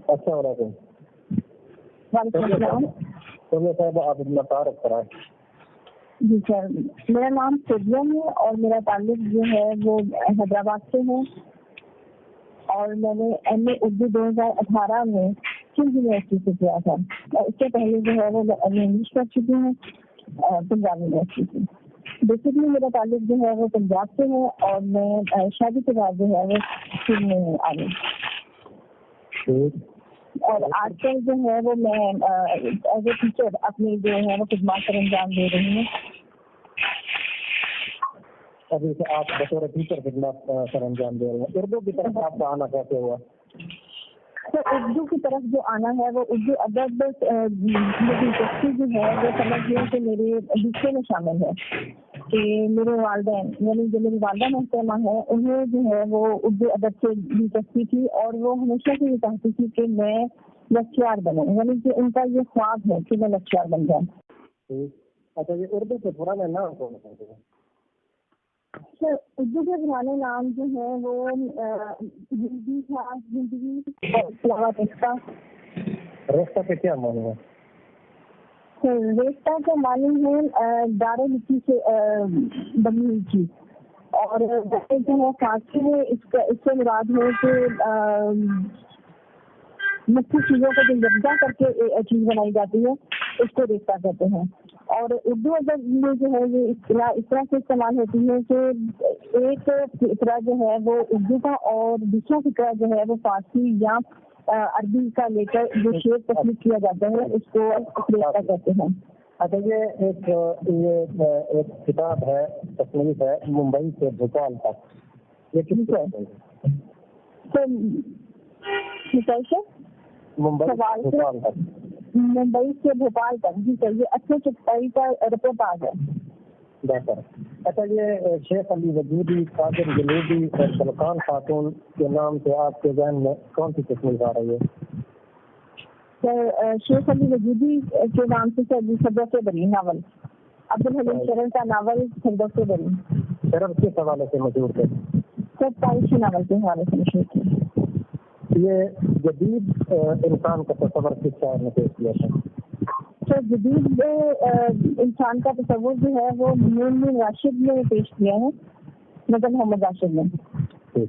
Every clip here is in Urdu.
السلام علیکم. وعلیکم السلام. صاحب آپ اپنا تعارف کرائیں. جی سر, میرا نام سیدیا ہے اور میرا تعلق جو ہے وہ حیدرآباد سے ہے, اور میں نے ایم اے اردو 2018 میں سندھ یونیورسٹی سے کیا تھا. اس سے پہلے جو ہے وہ انگلش کر چکی ہوں پنجاب یونیورسٹی سے. بیسکلی میرا تعلق جو ہے وہ پنجاب سے ہے, اور میں شادی کے بعد جو ہے وہ سندھ میں آ گئی, اور آج کل جو ہے وہ میں ایز اے ٹیچر اپنی جو ہے وہ خدمات پر انجام دے رہی ہوں. ابھی سے آپ بطور ٹیچر خدمات پر انجام دے رہے ہیں. اردو کی طرف آپ کا آنا کیسے ہوا؟ تو اردو کی طرف جو آنا ہے وہ اردو ادب دلچسپی جو ہے وہ سمجھ لیں کہ میرے حصے میں شامل ہے کہ میرے والدین یعنی جو میری والدہ محترمہ ہے انہیں جو ہے وہ اردو ادب سے دلچسپی تھی, اور وہ ہمیشہ سے یہ چاہتی تھی کہ میں لیکچرار بنوں, یعنی کہ ان کا یہ خواب ہے کہ میں لیکچرار بن جاؤں. اچھا, یہ اردو کے پرانے نام کون سے ہیں؟ سر اردو کے پرانے نام جو ہیں وہ زندگی تھا, زندگی اور اس کے علاوہ ریختہ. ریختہ کے کیا معنی ہے؟ ریختہ کا معنی ہے دار مٹی سے بنی ہوئی چیز, اور جو ہے فارسی میں اس سے مراد ہے کہ مختلف چیزوں کو جو یکجا کر کے چیز بنائی جاتی ہے اس کو ریختہ کہتے ہیں. اور اردو ادب میں جو ہے یہ اصطلاح اس طرح سے استعمال ہوتی ہے کہ ایک فقرہ جو ہے وہ اردو کا اور دوسرا فقرہ جو ہے وہ فارسی یا عربی کا لے کر جو شعر تخلیق کیا جاتا ہے اس کو ریختہ کہتے ہیں. اچھا, یہ ایک کتاب ہے, تصنیف ہے ممبئی سے بھوپال تک, یہ کس طرح ہے؟ ممبئی سے بھوپال تک. جی سر, یہ اچھے چٹائی کا رپورٹاج ہے. بہتر. اچھا, یہ شیخ علی وجودی, قادر جنوبی اور سلطان خاتون کے نام سے آپ کے ذہن میں کون سی تصنیف آ رہی ہے؟ سر شیخ علی وجودی کے نام سے صدف بری ناول, عبدالحلیم شرن کا ناول صدف بری. شرن کس حوالے سے مشہور تھے؟ سر تاریخی ناول کے حوالے سے مشہور تھے. یہ جدید انسان کا تصور کس شاعر نے پیش کیا تھا؟ تو جدید انسان کا تصور جو ہے وہ ممبران راشد نے پیش کیا ہے, نظم محمد راشد نے,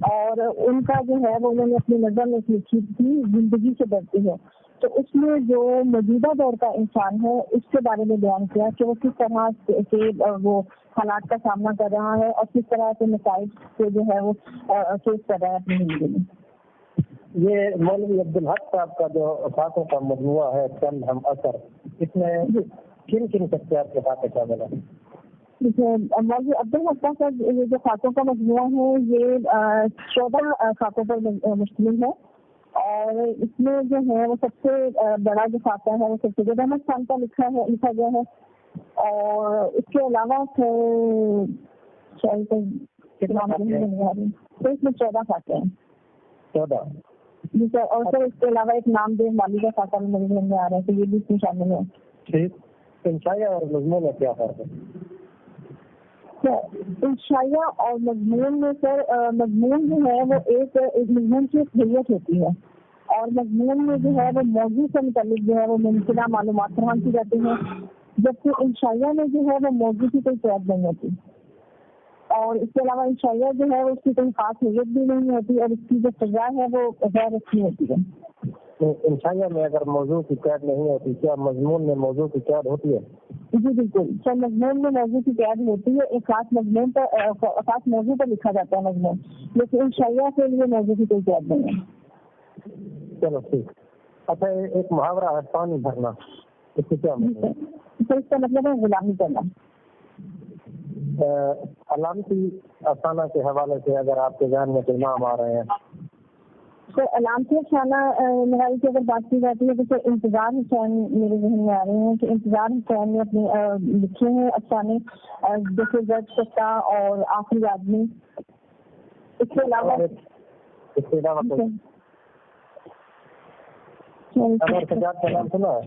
اور ان کا جو ہے وہ انہوں نے اپنی نظم میں لکھی تھی زندگی سے ڈرتی ہے. تو اس میں جو موجودہ دور کا انسان ہے اس کے بارے میں بیان کیا کہ وہ کس طرح سے وہ حالات کا سامنا کر رہا ہے اور کس طرح سے مسائل سے جو ہے وہ فیس کر رہا ہے اپنی زندگی میں. یہ مولوی عبدالحق صاحب کا جو خاکوں کا مجموعہ ہے چند ہم اثر, اس میں کن کن شخصیات کے خاکے شامل ہیں؟ مولوی عبدالحق صاحب یہ جو خاکوں کا مجموعہ ہے یہ 14 خاکوں پر مشتمل ہے, اور اس میں جو ہے وہ سب سے بڑا جو خاکہ ہے وہ سید احمد خان کا لکھا گیا ہے, اور اس کے علاوہ تو اس میں 14 خاکے ہیں. 14 جی سر, اور سر اس کے علاوہ ایک نام دے مالی کا خاکہ بھی میرے ذہن میں آ رہا ہے تو یہ بھی اس میں شامل ہے. ٹھیک. انشائیہ اور مضمون میں کیا فرق ہے؟ انشائیہ اور مضمون میں سر مضمون جو ہے وہ ایک مضمون کی حیثیت ہوتی ہے, اور مضمون میں جو ہے وہ موضوع سے متعلق جو ہے وہ ممکنہ معلومات فراہم کی جاتی ہیں, جبکہ انشائیہ میں جو ہے وہ موضوع کی کوئی قید نہیں ہوتی, اور اس کے علاوہ انشائیہ جو ہے اس کی کوئی خاص حیثیت بھی نہیں ہوتی, اور اس کی جو سزا ہے وہ غیر اچھی ہوتی ہے. انشائیہ میں اگر موضوع کی قید نہیں ہوتی, کیا مضمون میں موضوع کی قید ہوتی ہے؟ جی بالکل سر, مضمون میں موضوع کی قید ہوتی ہے, ایک خاص مضمون پر خاص موضوع پر لکھا جاتا ہے مضمون, لیکن انشائیہ کے لیے موضوع کی کوئی قید نہیں ہے. چلو ٹھیک. اچھا, ایک محاورہ ہے پانی بھرنا, اس سے کیا مطلب ہے؟ سر اس کا مطلب ہے غلامی کرنا. علامتی افسانہ کے حوالے سے اگر آپ کے ذہن میں کوئی نام آ رہے ہیں؟ تو علامتی افسانہ نگاری کی اگر بات کی جاتی ہے تو سر انتظار حسین میرے ذہن میں آ رہے ہیں کہ انتظار حسین نے اپنے لکھے ہیں افسانے جیسے زرد ستا اور آخری آدمی. اس کے علاوہ سجاد کا نام سنا ہے؟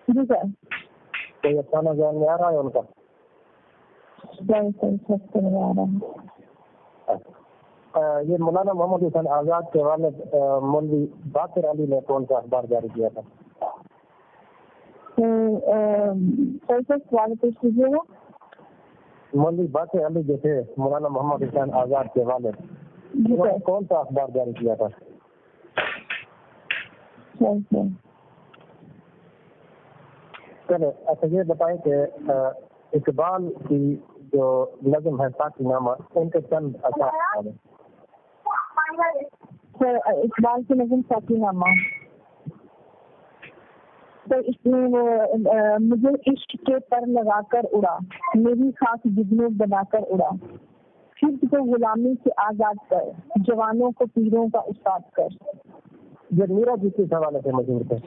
جی سر. کوئی افسانہ ذہن میں آ رہا ہے ان کا؟ یہ مولانا محمد حسین آزاد کے والد مولوی باقر علی نے کون سا اخبار جاری کیا تھا؟ سوال پیش کیجیے گا. مولوی باقر علی جو تھے مولانا محمد حسین آزاد کے والد, انہوں نے کون سا اخبار جاری کیا تھا؟ چلے اچھا یہ بتائیں کہ اقبال کی جو نظم ہے ساقی نامہ, ان کے چند اشعار ہیں. اقبال کی نظم ساقی نامہ, تو اس میں وہ مجھے عشق کے پر لگا کر اڑا, میری خاک جگنوں بنا کر اڑا, پھر کو غلامی سے آزاد کر, جوانوں کو پیروں کا استاد کر. یہ میرا جی کس حوالے سے مشہور تھے؟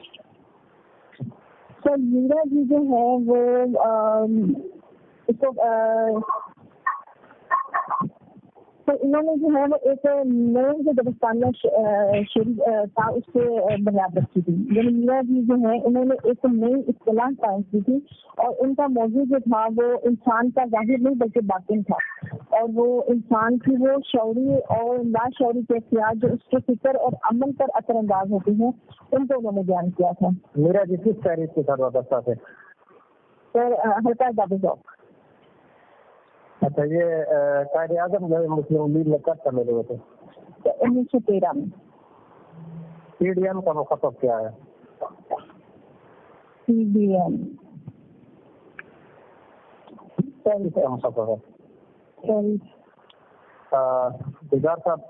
تو میرا جی جو ہے وہ اس کو تو انہوں نے جو ہے وہ ایک نئے جو دبستانیہ شعری تھا اس سے بنیاد رکھی تھی. یعنی میرا جی جو ہے انہوں نے ایک نئی اصطلاح قائم کی تھی, اور ان کا موضوع جو تھا وہ انسان کا ظاہر نہیں بلکہ باطن تھا, اور وہ انسان کی وہ شعوری اور لاشعوری کیفیات جو اس کے فکر اور عمل پر اثر انداز ہوتی ہیں ان کو انہوں نے بیان کیا تھا. میرا جی کس تحریک کے ساتھ وابستہ تھے؟ سر ہلکا داد ذوق. اچھا یہ قائد اعظم جو ہے مسلم لیگ میں کب شامل ہوئے تھے؟ 1913 میں. پی ڈی ایم کا مخفف کیا ہے؟ پی ڈی ایم کا مخفف ہے. دیدار صاحب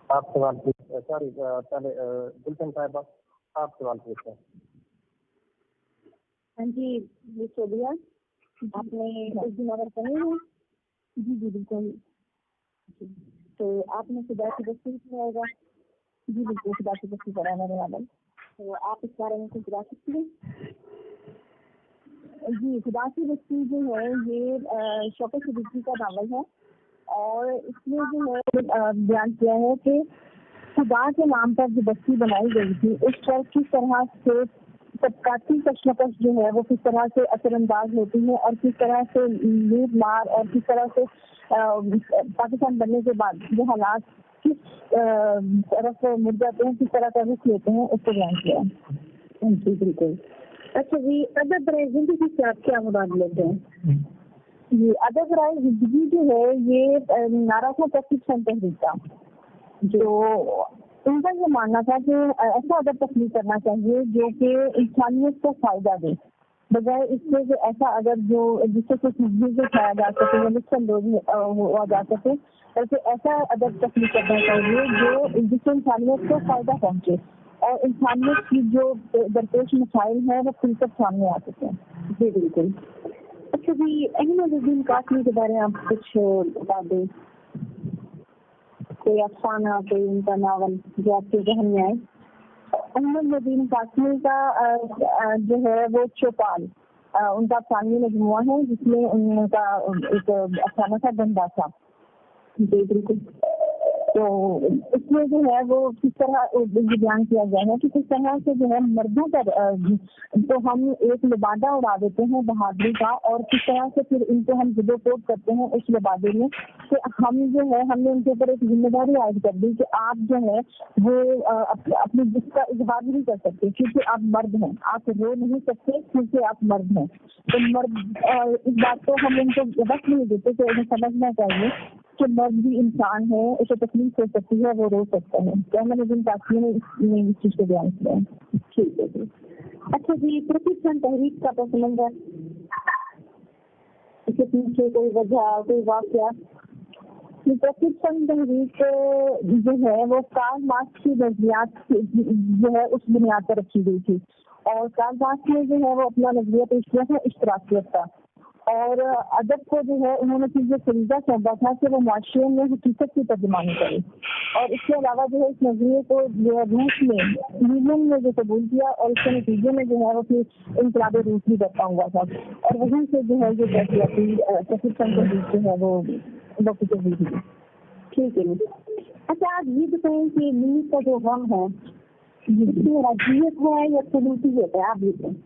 آپ سوال پوچھتے, سوری پہلے گلشن صاحبہ آپ سوال پوچھتے ہیں. ہاں جی شوبیا, آپ نے اردو ناول پڑھے ہیں؟ جی جی بالکل. تو آپ نے خدا کی بستی پڑھا ہوگا؟ جی بالکل خدا کی بستی پڑھا ہے میں نے ناول, تو آپ اس بارے میں کچھ بتا سکتی ہیں؟ جی خدا کی بستی جو ہے یہ شوکت صدیقی کا ناول ہے, اور اس میں جو ہے بیان کیا ہے کہ خدا کے نام پر جو بستی بنائی گئی تھی اس پر کس طرح سے طبقاتی کشمکش جو ہے وہ کس طرح سے اثر انداز ہوتی ہے, اور کس طرح سے لوٹ مار اور کس طرح سے پاکستان بننے کے بعد جو حالات کس طرف مڑ جاتے ہیں, کس طرح کا رخ لیتے ہیں, اس کو بیان کیا ہے. جی بالکل. اچھا جی ادب برائے زندگی سے آپ کیا مراد لیتے ہیں؟ جی ادب برائے زندگی جو ہے یہ نعرہ تھا تخلیق تحریک کا, جو ان کا یہ ماننا تھا کہ ایسا ادب تخلیق کرنا چاہیے جو کہ انسانیت کو فائدہ دے, بجائے اس سے کہ ایسا ادب جو جس سے کچھ مزید اٹھایا جا سکے یا لطف اندوز ہوا جا سکے, بلکہ ایسا ادب تخلیق کرنا چاہیے جو جس سے انسانیت کو فائدہ پہنچے اور انسانیت کی جو درپیش مسائل ہیں وہ کھل کر سامنے آ سکیں. جی بالکل. اچھا جی احمد الدین قاسمی کے بارے میں آپ کچھ بتا دیں, کوئی افسانہ, کوئی ان کا ناول جو آپ کے ذہن میں آئے. احمد الدین قاسمی کا جو ہے وہ چوپال ان کا افسانوی مجموعہ ہے جس میں ان کا ایک افسانہ تھا گندا سا. جی بالکل. تو اس میں جو ہے وہ کس طرح بیان کیا گیا ہے کہ کس طرح سے جو ہے مردوں پر تو ہم ایک لبادہ اڑا دیتے ہیں بہادری کا, اور کس طرح سے پھر ان کو ہم جد و پوٹ کرتے ہیں اس لبادے میں کہ ہم جو ہے ہم نے ان کے اوپر ایک ذمہ داری عائد کر دی کہ آپ جو ہے وہ اپنی جس کا اظہار نہیں کر سکتے کیونکہ آپ مرد ہیں, آپ رو نہیں سکتے کیونکہ آپ مرد ہیں. تو مرد اس بات کو ہم ان کو وقت نہیں دیتے کہ انہیں سمجھنا چاہیے کہ مرد بھی انسان ہے, اسے تکلیف ہو سکتی ہے, وہ رو سکتا ہے. تو میں نے دن کافی نے اس چیز کو بیان کیا ہے. ٹھیک ہے جی. اچھا جی پرتیشن تحریک کا پس منظر, اس کے پیچھے کوئی وجہ کوئی واقعہ؟ پرتیشن تحریک جو ہے وہ کارل مارکس کی نظریات جو ہے اس بنیاد پر رکھی گئی تھی, اور کارل مارکس نے جو ہے وہ اپنا نظریہ پیش کیا تھا اشتراکیت کا, اور ادب کو جو ہے انہوں نے چیزیں فریضہ سونپا تھا کہ وہ معاشرے میں حقیقت کی ترجمانی کرے. اور اس کے علاوہ جو ہے اس نظریے کو جو ہے روس میں یونین نے جو قبول کیا, اور اس کے نتیجے میں جو ہے وہ پھر انقلاب روس بھی برپا ہوا تھا, اور وہیں سے جو ہے یہ تحریک جو ہے وہ وقت ہوئی تھی. ٹھیک ہے. اچھا آپ یہ بتائیں کہ نیوز کا جو غم ہے اس میں راجیت ہے یا سلوکیت ہے, آپ یہ بتائیں.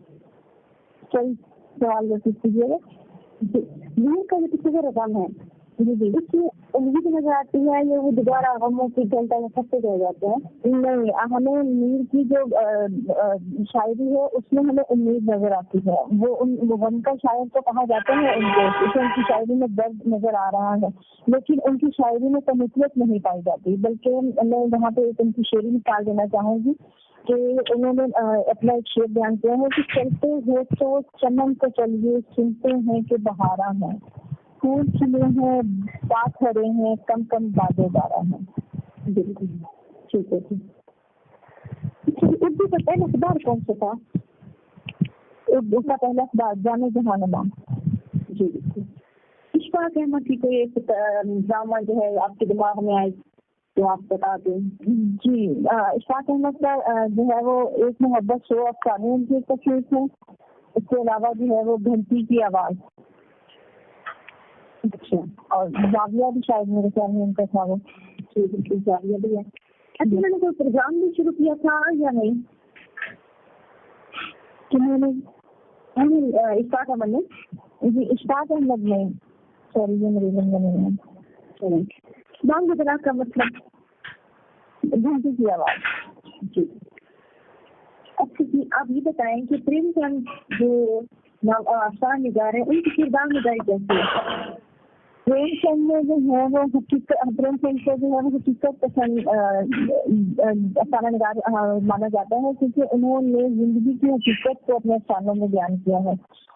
صحیح سوال رسید کیجیے گا. نیوز کا جو کسی کا رقم ہے جی جی اس کی امید نظر آتی ہے یا وہ دوبارہ غموں کی گھنٹہ میں پھنسے رہ جاتے ہیں؟ نہیں، ہمیں میر کی جو شاعری ہے اس میں ہمیں امید نظر آتی ہے. وہ غم کا شاعر تو کہا جاتا ہے ان کو، اسے ان کی شاعری میں درد نظر آ رہا ہے، لیکن ان کی شاعری میں کمیٹیت نہیں پائی جاتی. بلکہ میں یہاں پہ ایک ان کی شعری مثال دینا چاہوں گی کہ انہوں نے اپنا ایک شعر بیان کیا ہے کہ چلتے ہیں تو چمن کو چلیے، سنتے ہیں کہ بہارا ہے، پھول کھلے ہیں، پات ہرے ہیں، کم کم بادے بارہ ہیں. بالکل ٹھیک ہے. اردو کا پہلا اخبار کون سا تھا؟ اردو کا پہلا اخبار جامع جہانما. جی بالکل. اشفاق احمد کی کوئی ایک ڈرامہ جو ہے آپ کے دماغ میں آئے تو آپ بتا دیں. جی اشفاق احمد کا جو ہے وہ ایک محبت شو افسانے ان کی ایک تصنیف ہے. اس کے علاوہ جو ہے وہ گھنٹی کی آواز. اچھا. اور زاویہ بھی شاید میرے خیال میں ان کا تھا وہ. جی بالکل زاویہ بھی ہے. اچھا میں نے کوئی پروگرام بھی شروع کیا تھا یا نہیں؟ کنہوں نے؟ اشفاق احمد نے. جی اشفاق احمد نے. سوری یہ میرے ذہن میں نہیں ہے. چلیں بانگ بجلا کا مطلب گھنٹی کی آواز. جی اچھا جی آپ یہ بتائیں کہ پریم چند جو افسانہ نگار ہیں ان کی کردار نگاری کیسی ہے؟ پریم چند میں جو ہے وہ پریم چند کو جو ہے وہ حقیقت پسند افسانہ نگار مانا جاتا ہے، کیونکہ انہوں نے زندگی کی حقیقت کو اپنے افسانوں میں بیان کیا ہے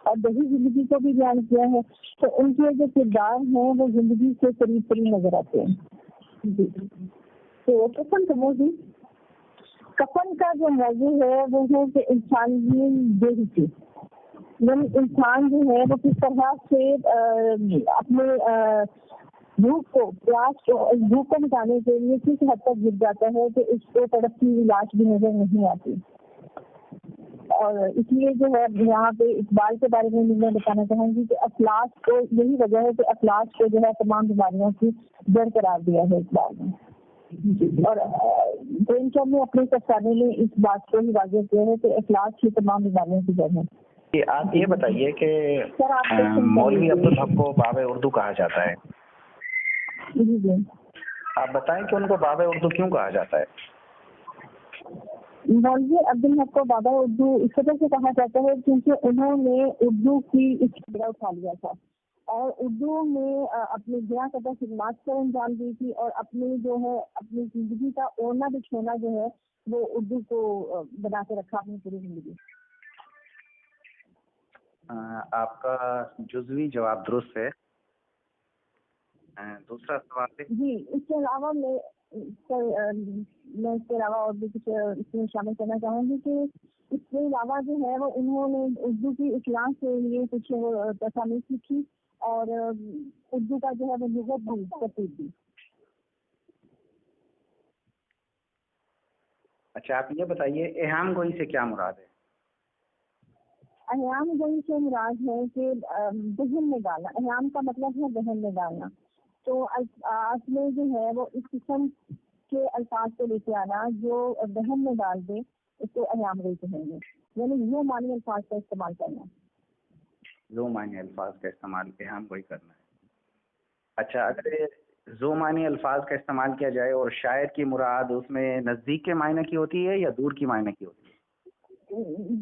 اور دیہی زندگی کو بھی بیان کیا ہے. تو ان کے جو کردار ہیں وہ زندگی سے قریب قریب نظر آتے ہیں. جی تو کفن کا موضوع، کفن کا جو موضوع ہے وہ ہے کہ انسانی بےحسی، یعنی انسان جو ہے وہ کس طرح سے اپنے بھوک کو پیاس بھوک کو مٹانے کے لیے کس حد تک گر جاتا ہے کہ اس کو تڑپتی ہوئی لاش بھی نظر نہیں آتی. اور اس لیے جو ہے یہاں پہ اقبال کے بارے میں میں بتانا چاہوں گی کہ افلاس کو یہی وجہ ہے کہ افلاس کو جو ہے تمام بیماریوں کی جڑ قرار دیا ہے اقبال نے. اور پریم چند نے اپنے افسانے میں اس بات کو ہی واضح کیا ہے کہ افلاس ہی تمام بیماریوں کی جڑ ہے. آپ یہ بتائیے کہ مولوی عبدالحق کو باب اردو کہا جاتا ہے. جی جی آپ بتائیں کہ ان کو باب اردو کیوں کہا جاتا ہے؟ مولوی عبدالحق کو بابا اردو اس وجہ سے کہا جاتا ہے کیونکہ انہوں نے اردو کی ابتدا اٹھا لیا تھا اور اردو میں اپنی گرا قدر خدمات کو انجام دی تھی اور اپنی جو ہے اپنی زندگی کا اوڑھنا بچھونا جو ہے وہ اردو کو بنا کے رکھا اپنی پوری زندگی. آپ کا جزوی جواب درست ہے. دوسرا سوال ہے. جی اس کے علاوہ میں اس کے علاوہ اور بھی کچھ اس میں شامل کرنا چاہوں گی کہ اس کے علاوہ جو ہے وہ انہوں نے اردو کی اصلاح کے لیے کچھ تصانیف لکھی اور اردو کا جو ہے وہ لغت بھی ترتیب دی. اچھا آپ یہ بتائیے اہام گوئی سے کیا مراد ہے؟ احیام گوئی سے مراد ہے کہ ذہن میں ڈالنا. احیام کا مطلب ہے ذہن میں ڈالنا. تو آج میں جو ہے وہ اس قسم کے الفاظ کو لے کے آنا جو ذہن میں ڈال دے اس کو احیام گوئی کہیں گے. یعنی وہ معنی الفاظ کا استعمال کرنا. زو معنی الفاظ کا استعمال اہام گوئی کرنا ہے. اچھا اگر زو معنی الفاظ کا استعمال کیا جائے اور شاعر کی مراد اس میں نزدیک کے معنی کی ہوتی ہے یا دور کی معنی کی ہوتی ہے؟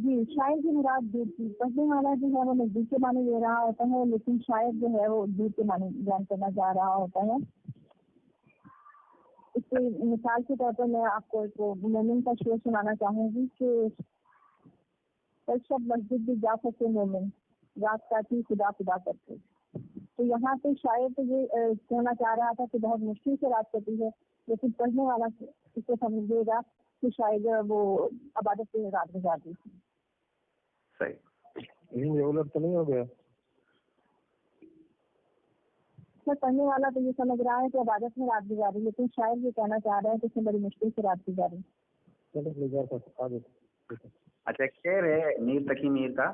جی شاعر کی مراد دور کی، پڑھنے والا جو ہے وہ نزدیک کے معنی لے رہا ہوتا ہے لیکن شاعر جو ہے وہ دور کے معنی بیان کرنا چاہ رہا ہوتا ہے. اس کی مثال کے طور پر میں آپ کو ایک مومن کا شعر سنانا چاہوں گی کہ کل شب مسجد بھی جا سکے مومن، رات کاٹی خدا خدا کرتے. تو یہاں پہ شاعر تو یہ کہنا چاہ رہا تھا کہ بہت مشکل سے رات کٹی ہے، لیکن پڑھنے والا اس کو سمجھے گا کہ شاید وہ عبادت سے رات گزار دی. صحیح. یہ غلط تو نہیں ہو گیا؟ پڑھنے والا تو یہ سمجھ رہا ہے کہ عبادت میں رات گزاری، لیکن شاید یہ کہنا چاہ رہا ہے کہ اس نے بڑی مشکل سے رات گزاری. اچھا خیر ہے میر تقی میر کا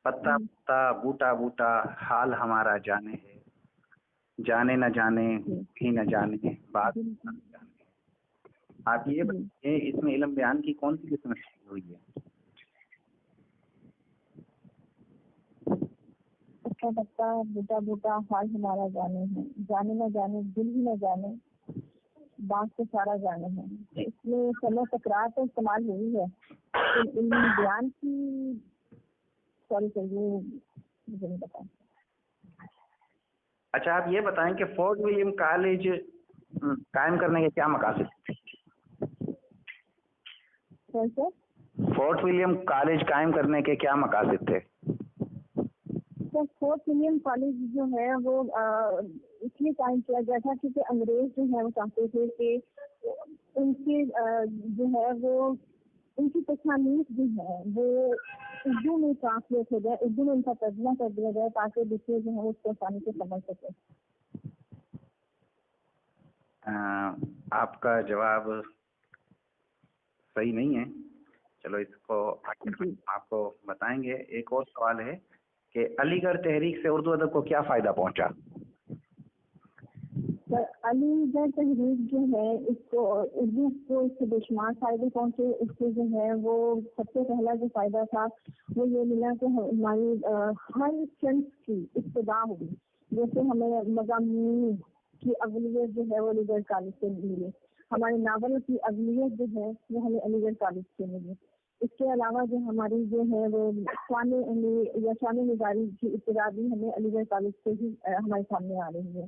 پتا پتا بوٹا بوٹا حال ہمارا جانے ہے، جانے نہ جانے بھی نہ جانے بات نہ جانے. آپ یہ بتائیے اس میں علم بیان کی کون سی قسم ہوئی ہے؟ پتا پتا بوٹا بوٹا حال ہمارا جانے ہے، جانے نہ جانے دل ہی نہ جانے بات سے سارا جانے ہے. اس میں سمے تکرار تو استعمال ہوئی ہے. علم بیان کی سوری چاہیے مجھے نہیں پتا. اچھا آپ یہ بتائیں کہ فورٹ ولیم کالج قائم کرنے کے کیا مقاصد تھے؟ فورٹ ولیم کالج قائم کرنے کے کیا مقاصد تھے؟ فورٹ ولیم کالج جو ہے وہ اس لیے قائم کیا گیا تھا کیونکہ انگریز جو ہے وہ چاہتے تھے کہ ان کے جو ہے وہ ان کی تصانیف جو ہے وہ اردو میں ٹرانسلیٹ ہو جائے، اردو میں ان کا ترجمہ کر دیا جائے تاکہ دوسرے جو ہے اس کو آسانی سے سمجھ سکے. آپ کا جواب صحیح نہیں ہے. چلو اس کو آپ کو بتائیں گے. ایک اور سوال ہے کہ علی گڑھ تحریک سے اردو ادب کو کیا فائدہ پہنچا؟ علی گڑھ تحریک جو ہے اس کو اردو کو اس سے بے شمار فائدے پہنچے. اس سے جو ہے وہ سب سے پہلا جو فائدہ تھا وہ یہ ملا کہ ہماری ہر صنف کی ابتدا ہوئی. جیسے ہمیں مضامین کی اولویت جو ہے وہ علی گڑھ کالج سے ملی، ہمارے ناول کی اولویت جو ہے وہ ہمیں علی گڑھ کالج سے ملی. اس کے علاوہ جو ہماری جو ہے وہ شان نگاری کی ابتدا بھی ہمیں علی گڑھ کالج سے ہی ہمارے سامنے آ رہی ہے.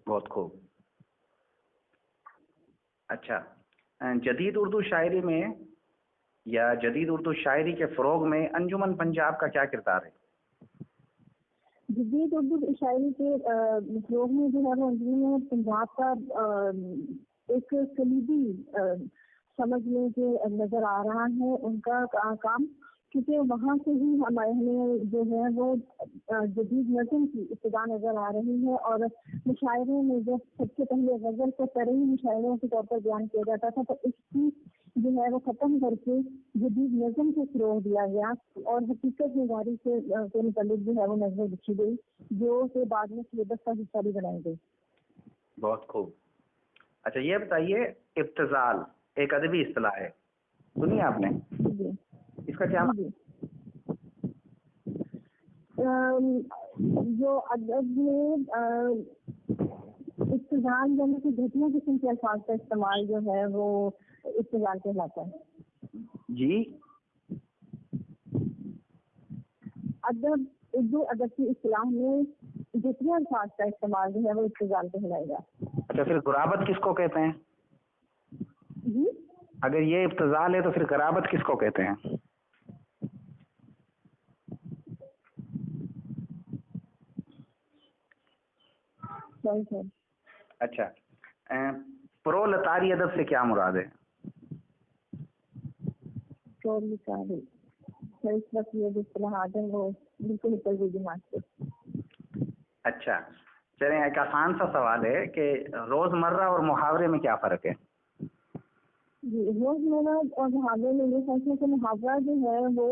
بہت خوب. اچھا جدید اردو شاعری میں یا جدید اردو شاعری کے فروغ میں انجمن پنجاب کا کیا کردار ہے؟ جدید اردو شاعری کے فروغ میں جو ہے وہ انجمن پنجاب کا ایک کلیدی سمجھ لیں کہ نظر آ رہا ہے ان کا کام، کیونکہ وہاں سے ہی ہمیں جو ہے وہ جدید نظم کی ابتدا نظر آ رہی ہے. اور مشاعرے میں جو سب سے پہلے غزل کو طرحی مشاعروں کے طور پر بیان کیا جاتا تھا تو اس کی جو ہے وہ ختم کر کے جدید نظم کو فروغ دیا گیا اور حقیقت نگاری سے متعلق جو ہے وہ نظمیں لکھی گئی جو کہ بعد میں سلیبس کا حصہ بھی بنائی گئی. بہت خوب. اچھا یہ بتائیے ابتذال ایک ادبی اصطلاح ہے، سنی آپ نے؟ جی. اس کا کیا جو ادب میں ابتذال یعنی کہ گھٹیا قسم کے الفاظ کا استعمال جو ہے وہ ابتذال کہلاتا ہے. جی ادب اردو ادب کی اصطلاح میں گھٹیا الفاظ کا استعمال جو ہے وہ ابتذال کہلائے گا. اچھا پھر غرابت کس کو کہتے ہیں؟ جی اگر یہ ابتذال ہے تو پھر غرابت کس کو کہتے ہیں؟ اچھا پرولتاری ادب سے کیا مراد ہے؟ پرولتاری اس وقت یہ جو اصطلاحات ہیں وہ بالکل اتر گئی دماغ سے. اچھا چلیں ایک آسان سا سوال ہے کہ روزمرہ اور محاورے میں کیا فرق ہے؟ جی روزمرہ اور محاورے میں یہ فرق ہے کہ محاورہ جو ہے وہ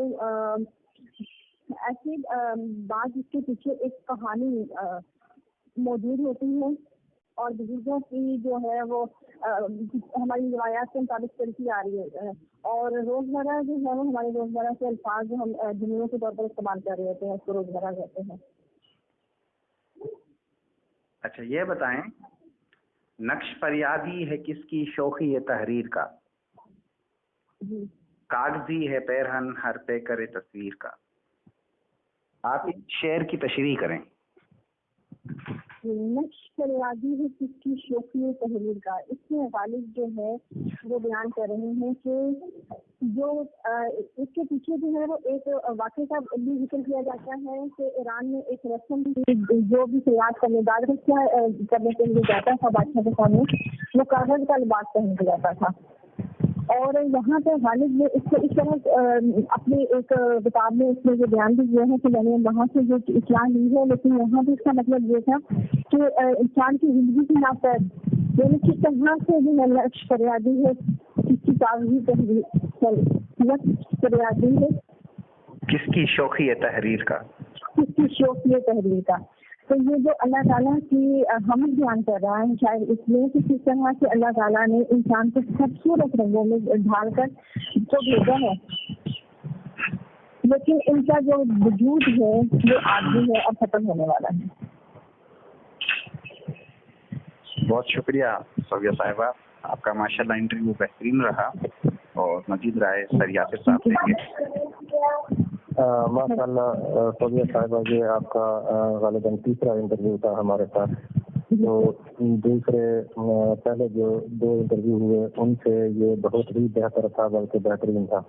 ایسی بات جس کے پیچھے ایک کہانی موجود ہوتی ہے اور بزرگوں کی جو ہے وہ ہماری روایات کے مطابق چلتی آ رہی ہے. اور روزمرہ جو ہے وہ ہمارے روزمرہ کے الفاظ جو ہم جملوں کے طور پر استعمال کر رہے ہوتے ہیں اس کو روزمرہ کہتے ہیں. اچھا یہ بتائیں نقش فریادی ہے کس کی شوخی ہے تحریر کا؟ جی کاغذی ہے پیرہن ہر پہ کرے تصویر کا. آپ اس شعر کی تشریح کریں. نقش فریادی ہے کس کی شوخی تحریر کا. اس میں غالب جو ہے وہ بیان کر رہے ہیں کہ جو اس کے پیچھے جو ہے وہ ایک واقعے کا بھی ذکر کیا جاتا ہے کہ ایران میں ایک رسم جو بھی فریاد کرنے کرنے کے لیے جاتا تھا بادشاہ کے سامنے وہ کاغذ کا لباس پہن کے جاتا تھا. اور یہاں پہ غالب نے اس کو اس طرح اپنی ایک کتاب میں اس میں یہ بیان بھی کیا ہے کہ میں نے وہاں سے جو اصلاح لی ہے لیکن یہاں پہ اس کا مطلب یہ تھا کہ انسان کی زندگی کی ناپید یعنی کس طرح سے جو نقش فریادی ہے کس کی کاغذی فریادی ہے کس کی شوخی ہے تحریر کا، کس کی شوخی ہے تحریر کا. تو یہ جو اللہ تعالیٰ کی حمد بیان کر رہا ہے شاید اس لیے کہ کس طرح سے اللہ تعالیٰ نے انسان کو خوبصورت رنگوں میں ڈھال کر کو بھیجا ہے. لیکن ان کا جو وجود ہے وہ عارضی ہے اور ختم ہونے والا ہے. بہت شکریہ صوفیہ صاحبہ، آپ کا ماشاءاللہ انٹرویو بہترین رہا اور مزید رائے سر یاسر صاحب دیں گے. ماشاء اللہ صوفیہ صاحبہ، یہ آپ کا غالباً تیسرا انٹرویو تھا ہمارے ساتھ. جو دوسرے پہلے جو 2 انٹرویو ہوئے ان سے یہ بہت ہی بہتر تھا، بلکہ بہترین تھا.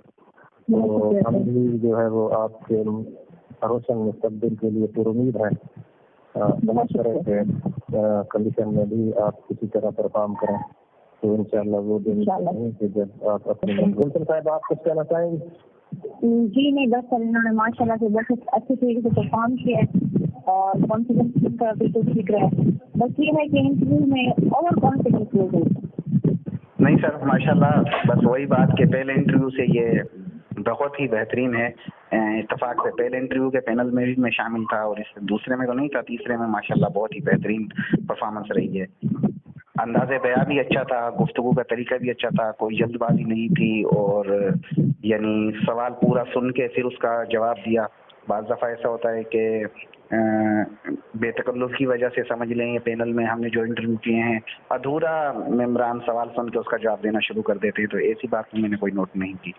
تو ہم بھی جو ہے وہ آپ کے روشن مستقبل کے لیے پر امید ہیں. اس طرح کے کنڈیشن میں بھی آپ کسی طرح پرفارم کریں تو انشاءاللہ وہ دن کہ جب آپ اپنے گلشن صاحب آپ کچھ کہنا چاہیں گے؟ جی نہیں، بس سر انہوں نے ماشاء اللہ سے بہت اچھے طریقے سے پرفارم کیا ہے اور کانفیڈنس کا بالکل ٹھیک رہا. بس یہ ہے کہ انٹرویو میں اوور کانفیڈنس ہو گئی. نہیں سر ماشاء اللہ، بس وہی بات کہ پہلے انٹرویو سے یہ بہت ہی بہترین ہے. اتفاق سے پہلے انٹرویو کے پینل میں بھی میں شامل تھا اور اس دوسرے میں تو نہیں تھا، تیسرے میں ماشاءاللہ بہت ہی بہترین پرفارمنس رہی ہے. انداز بیان بھی اچھا تھا، گفتگو کا طریقہ بھی اچھا تھا، کوئی جلد بازی نہیں تھی اور یعنی سوال پورا سن کے پھر اس کا جواب دیا. بعض دفعہ ایسا ہوتا ہے کہ بے تکلف کی وجہ سے سمجھ لیں یہ پینل میں ہم نے جو انٹرویو کیے ہیں ادھورا ممبران سوال سن کے اس کا جواب دینا شروع کر دیتے ہیں، تو ایسی بات میں نے کوئی نوٹ نہیں کی.